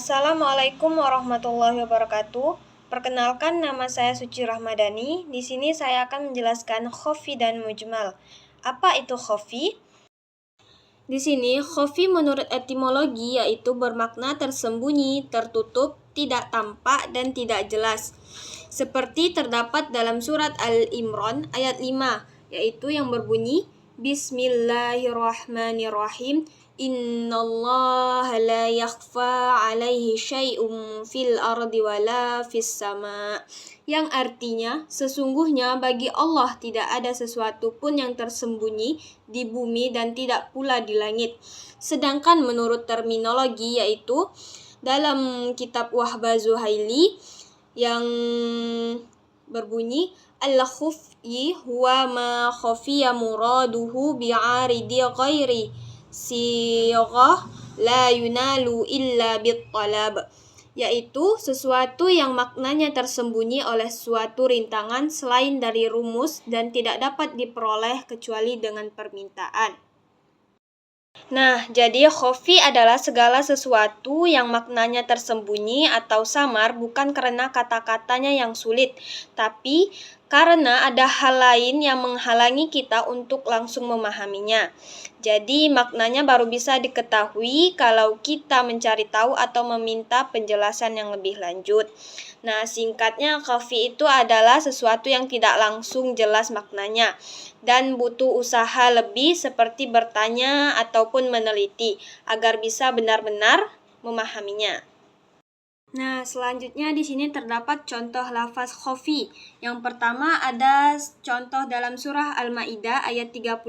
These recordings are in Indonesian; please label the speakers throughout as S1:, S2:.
S1: Assalamualaikum warahmatullahi wabarakatuh. Perkenalkan, nama saya Suci Rahmadani. Di sini saya akan menjelaskan khofi dan mujmal. Apa itu khofi? Di sini, khofi menurut etimologi yaitu bermakna tersembunyi, tertutup, tidak tampak, dan tidak jelas. Seperti terdapat dalam surat Al-Imran ayat 5, yaitu yang berbunyi, Bismillahirrahmanirrahim. Innallaha la yakhfa alaihi syai'un fil ardi wala fis sama. Yang artinya, sesungguhnya bagi Allah tidak ada sesuatu pun yang tersembunyi di bumi dan tidak pula di langit. Sedangkan menurut terminologi yaitu dalam kitab Wahbah Zuhaili yang berbunyi al-khufyi huwa ma khafiya muraduhu bi'aridi ghairi sighah la yunalu illa bit-talab, yaitu sesuatu yang maknanya tersembunyi oleh suatu rintangan selain dari rumus dan tidak dapat diperoleh kecuali dengan permintaan. Nah, jadi khofi adalah segala sesuatu yang maknanya tersembunyi atau samar bukan karena kata-katanya yang sulit, tapi karena ada hal lain yang menghalangi kita untuk langsung memahaminya. Jadi maknanya baru bisa diketahui kalau kita mencari tahu atau meminta penjelasan yang lebih lanjut. Nah, singkatnya khofi itu adalah sesuatu yang tidak langsung jelas maknanya dan butuh usaha lebih seperti bertanya ataupun meneliti agar bisa benar-benar memahaminya. Nah, selanjutnya di sini terdapat contoh lafaz khofi. Yang pertama ada contoh dalam surah Al-Maidah ayat 38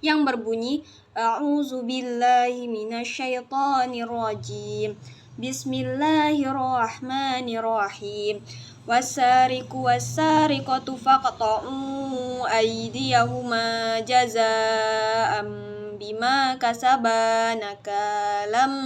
S1: yang berbunyi A'udzubillahi minasyaitonirrajim. Bismillahirrahmanirrahim. Wasariqu wasariqatu faqta'u aydiyahuma jazaa'an bima kasaba nakalam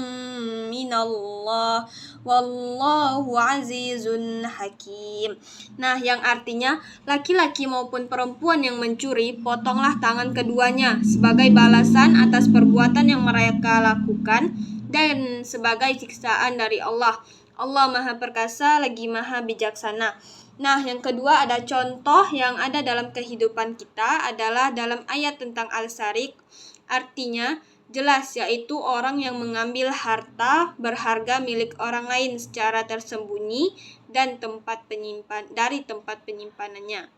S1: minallah wallahu azizun hakim. Nah, yang artinya laki-laki maupun perempuan yang mencuri, potonglah tangan keduanya sebagai balasan atas perbuatan yang mereka lakukan dan sebagai siksaan dari Allah. Allah Maha Perkasa lagi Maha Bijaksana. Nah, yang kedua ada contoh yang ada dalam kehidupan kita adalah dalam ayat tentang al-sariq. Artinya jelas, yaitu orang yang mengambil harta berharga milik orang lain secara tersembunyi dan dari tempat penyimpanannya.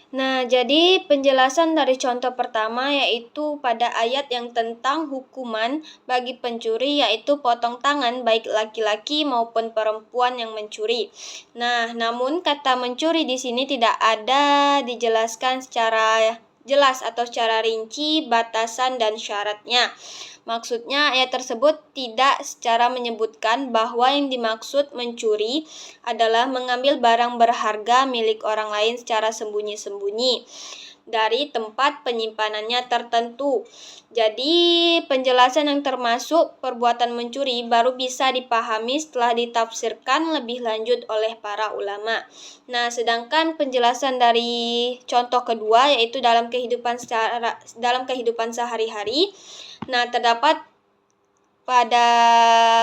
S1: Nah, jadi penjelasan dari contoh pertama yaitu pada ayat yang tentang hukuman bagi pencuri yaitu potong tangan baik laki-laki maupun perempuan yang mencuri. Nah, namun kata mencuri di sini tidak ada dijelaskan secara jelas atau secara rinci batasan dan syaratnya. Maksudnya ayat tersebut tidak secara menyebutkan bahwa yang dimaksud mencuri adalah mengambil barang berharga milik orang lain secara sembunyi-sembunyi dari tempat penyimpanannya tertentu. Jadi penjelasan yang termasuk perbuatan mencuri baru bisa dipahami setelah ditafsirkan lebih lanjut oleh para ulama. Nah, sedangkan penjelasan dari contoh kedua yaitu dalam kehidupan sehari-hari. Nah, terdapat pada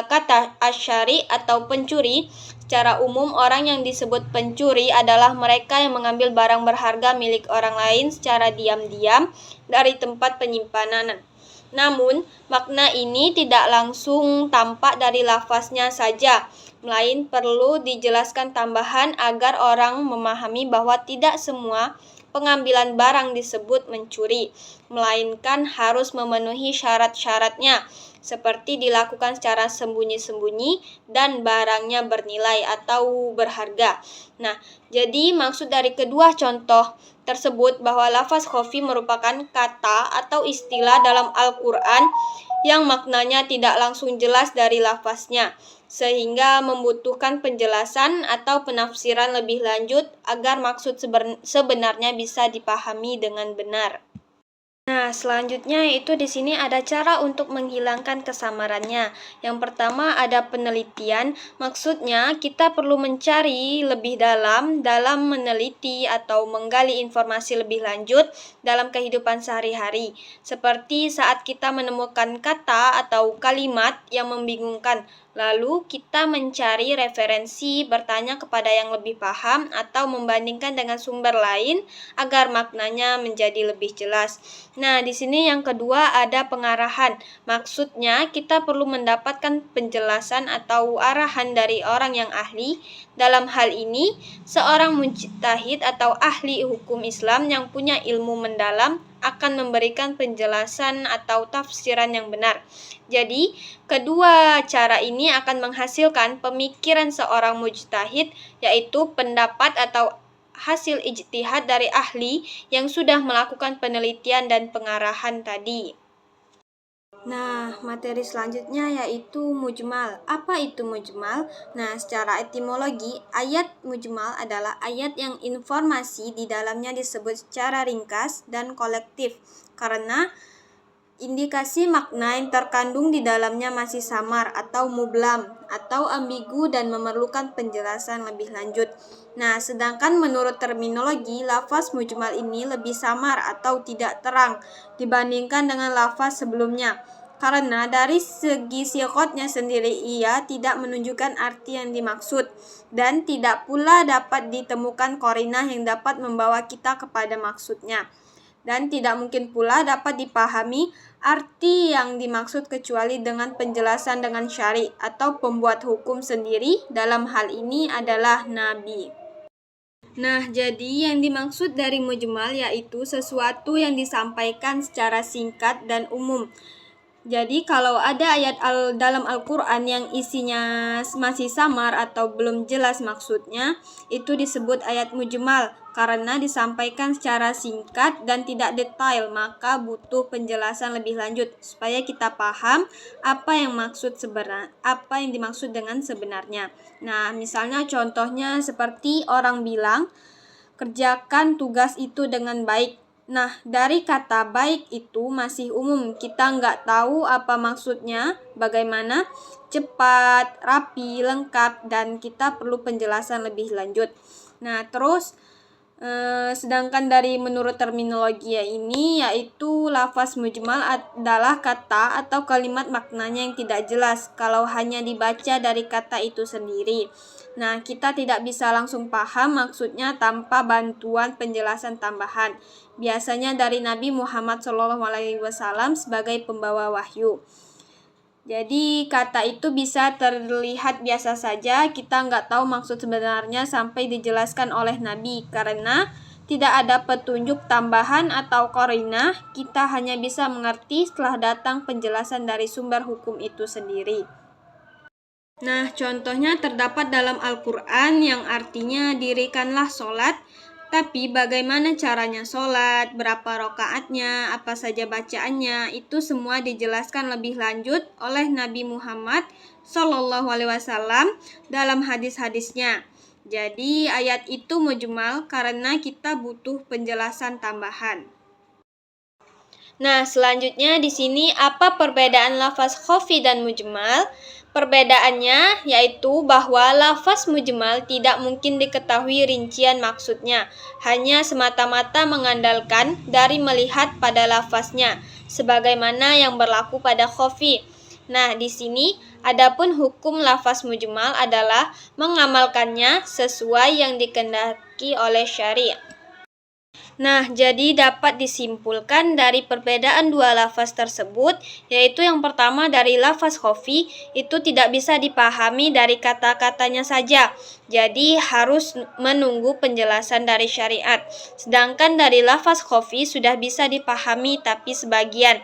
S1: kata asyari atau pencuri. Secara umum, orang yang disebut pencuri adalah mereka yang mengambil barang berharga milik orang lain secara diam-diam dari tempat penyimpanan. Namun, makna ini tidak langsung tampak dari lafaznya saja, melain perlu dijelaskan tambahan agar orang memahami bahwa tidak semua pengambilan barang disebut mencuri, melainkan harus memenuhi syarat-syaratnya, seperti dilakukan secara sembunyi-sembunyi dan barangnya bernilai atau berharga. Nah, jadi maksud dari kedua contoh tersebut bahwa lafaz khofi merupakan kata atau istilah dalam Al-Quran yang maknanya tidak langsung jelas dari lafaznya, sehingga membutuhkan penjelasan atau penafsiran lebih lanjut agar maksud sebenarnya bisa dipahami dengan benar. Nah, selanjutnya itu di sini ada cara untuk menghilangkan kesamarannya. Yang pertama ada penelitian, maksudnya kita perlu mencari lebih dalam meneliti atau menggali informasi lebih lanjut dalam kehidupan sehari-hari. Seperti saat kita menemukan kata atau kalimat yang membingungkan, Lalu kita mencari referensi, bertanya kepada yang lebih paham, atau membandingkan dengan sumber lain agar maknanya menjadi lebih jelas. Nah, di sini yang kedua ada pengarahan. Maksudnya kita perlu mendapatkan penjelasan atau arahan dari orang yang ahli. Dalam hal ini, seorang mujtahid atau ahli hukum Islam yang punya ilmu mendalam akan memberikan penjelasan atau tafsiran yang benar. Jadi, kedua cara ini akan menghasilkan pemikiran seorang mujtahid, yaitu pendapat atau hasil ijtihad dari ahli yang sudah melakukan penelitian dan pengarahan tadi. Nah, materi selanjutnya yaitu mujmal. Apa itu mujmal? Nah, secara etimologi, ayat mujmal adalah ayat yang informasi di dalamnya disebut secara ringkas dan kolektif karena indikasi makna yang terkandung di dalamnya masih samar atau mublam atau ambigu dan memerlukan penjelasan lebih lanjut. Nah, sedangkan menurut terminologi, lafaz mujmal ini lebih samar atau tidak terang dibandingkan dengan lafaz sebelumnya. Karena dari segi siqotnya sendiri ia tidak menunjukkan arti yang dimaksud dan tidak pula dapat ditemukan qarinah yang dapat membawa kita kepada maksudnya. Dan tidak mungkin pula dapat dipahami arti yang dimaksud kecuali dengan penjelasan dengan syari atau pembuat hukum sendiri, dalam hal ini adalah Nabi. Nah, jadi yang dimaksud dari mujmal yaitu sesuatu yang disampaikan secara singkat dan umum. Jadi kalau ada ayat dalam Al-Quran yang isinya masih samar atau belum jelas maksudnya, itu disebut ayat mujmal karena disampaikan secara singkat dan tidak detail, maka butuh penjelasan lebih lanjut supaya kita paham apa yang dimaksud dengan sebenarnya. Nah, misalnya contohnya seperti orang bilang, kerjakan tugas itu dengan baik. Nah, dari kata baik itu masih umum, kita nggak tahu apa maksudnya, bagaimana, cepat, rapi, lengkap, dan kita perlu penjelasan lebih lanjut. Nah, terus sedangkan dari menurut terminologi ini yaitu lafaz mujmal adalah kata atau kalimat maknanya yang tidak jelas kalau hanya dibaca dari kata itu sendiri. Nah, kita tidak bisa langsung paham maksudnya tanpa bantuan penjelasan tambahan. Biasanya dari Nabi Muhammad SAW sebagai pembawa wahyu. Jadi kata itu bisa terlihat biasa saja, kita nggak tahu maksud sebenarnya sampai dijelaskan oleh Nabi. Karena tidak ada petunjuk tambahan atau qarinah, kita hanya bisa mengerti setelah datang penjelasan dari sumber hukum itu sendiri. Nah, contohnya terdapat dalam Al-Quran yang artinya dirikanlah sholat. Tapi bagaimana caranya sholat, berapa rakaatnya, apa saja bacaannya, itu semua dijelaskan lebih lanjut oleh Nabi Muhammad SAW dalam hadis-hadisnya. Jadi ayat itu mujmal karena kita butuh penjelasan tambahan. Nah, selanjutnya di sini apa perbedaan lafaz khafi dan mujmal? Perbedaannya yaitu bahwa lafaz mujmal tidak mungkin diketahui rincian maksudnya, hanya semata-mata mengandalkan dari melihat pada lafaznya, sebagaimana yang berlaku pada khafi. Nah, di sini adapun hukum lafaz mujmal adalah mengamalkannya sesuai yang dikehendaki oleh syariat. Nah, jadi dapat disimpulkan dari perbedaan dua lafaz tersebut, yaitu yang pertama dari lafaz khafi itu tidak bisa dipahami dari kata-katanya saja, jadi harus menunggu penjelasan dari syariat. Sedangkan dari lafaz khafi sudah bisa dipahami tapi sebagian.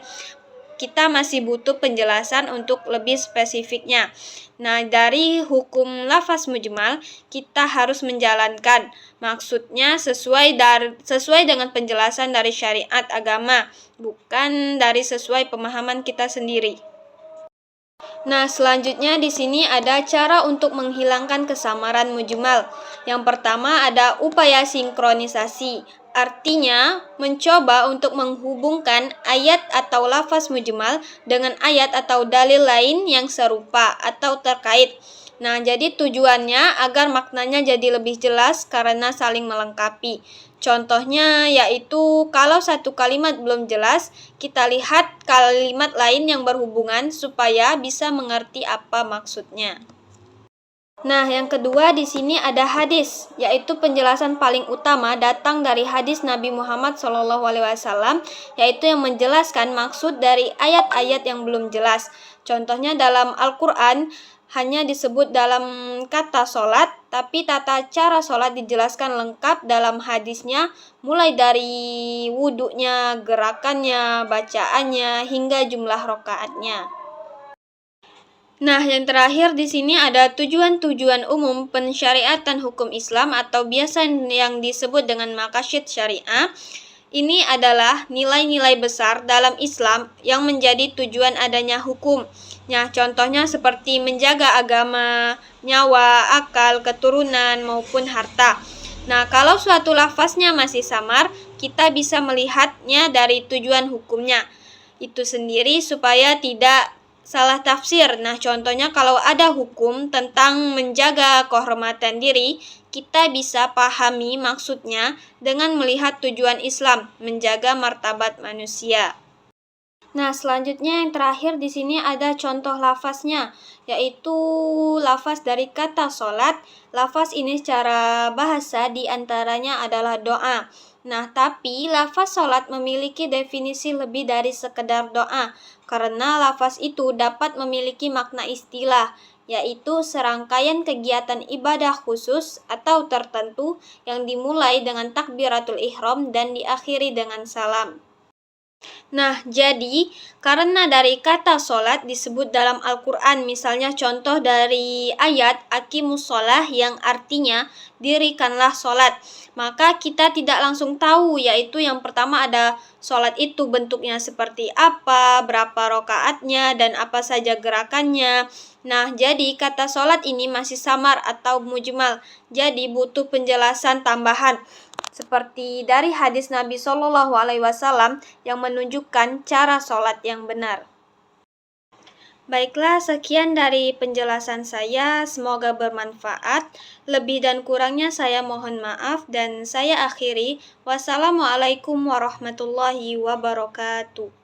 S1: Kita masih butuh penjelasan untuk lebih spesifiknya. Nah, dari hukum lafaz mujmal, kita harus menjalankan. Maksudnya sesuai dengan penjelasan dari syariat agama, bukan dari sesuai pemahaman kita sendiri. Nah, selanjutnya di sini ada cara untuk menghilangkan kesamaran mujmal. Yang pertama ada upaya sinkronisasi. Artinya, mencoba untuk menghubungkan ayat atau lafaz mujmal dengan ayat atau dalil lain yang serupa atau terkait. Nah, jadi tujuannya agar maknanya jadi lebih jelas karena saling melengkapi. Contohnya yaitu kalau satu kalimat belum jelas, kita lihat kalimat lain yang berhubungan supaya bisa mengerti apa maksudnya. Nah, yang kedua di sini ada hadis, yaitu penjelasan paling utama datang dari hadis Nabi Muhammad SAW, yaitu yang menjelaskan maksud dari ayat-ayat yang belum jelas. Contohnya dalam Al-Quran hanya disebut dalam kata sholat, tapi tata cara sholat dijelaskan lengkap dalam hadisnya, mulai dari wudhunya, gerakannya, bacaannya, hingga jumlah rokaatnya. Nah, yang terakhir di sini ada tujuan-tujuan umum pensyariatan hukum Islam atau biasa yang disebut dengan maqasid syariah. Ini adalah nilai-nilai besar dalam Islam yang menjadi tujuan adanya hukum. Nah, contohnya seperti menjaga agama, nyawa, akal, keturunan, maupun harta. Nah, kalau suatu lafaznya masih samar, kita bisa melihatnya dari tujuan hukumnya itu sendiri supaya tidak salah tafsir. Nah, contohnya kalau ada hukum tentang menjaga kehormatan diri, kita bisa pahami maksudnya dengan melihat tujuan Islam, menjaga martabat manusia. Nah, selanjutnya yang terakhir di sini ada contoh lafaznya, yaitu lafaz dari kata sholat. Lafaz ini secara bahasa diantaranya adalah doa. Nah, tapi lafaz sholat memiliki definisi lebih dari sekedar doa, karena lafaz itu dapat memiliki makna istilah, yaitu serangkaian kegiatan ibadah khusus atau tertentu yang dimulai dengan takbiratul ihram dan diakhiri dengan salam. Nah, jadi karena dari kata sholat disebut dalam Al-Quran, misalnya contoh dari ayat Aqimus sholah yang artinya dirikanlah sholat, maka kita tidak langsung tahu, yaitu yang pertama ada sholat itu bentuknya seperti apa, berapa rokaatnya, dan apa saja gerakannya. Nah, jadi kata sholat ini masih samar atau mujmal, jadi butuh penjelasan tambahan seperti dari hadis Nabi SAW yang menunjukkan cara sholat yang benar. Baiklah, sekian dari penjelasan saya, semoga bermanfaat. Lebih dan kurangnya saya mohon maaf dan saya akhiri. Wassalamualaikum warahmatullahi wabarakatuh.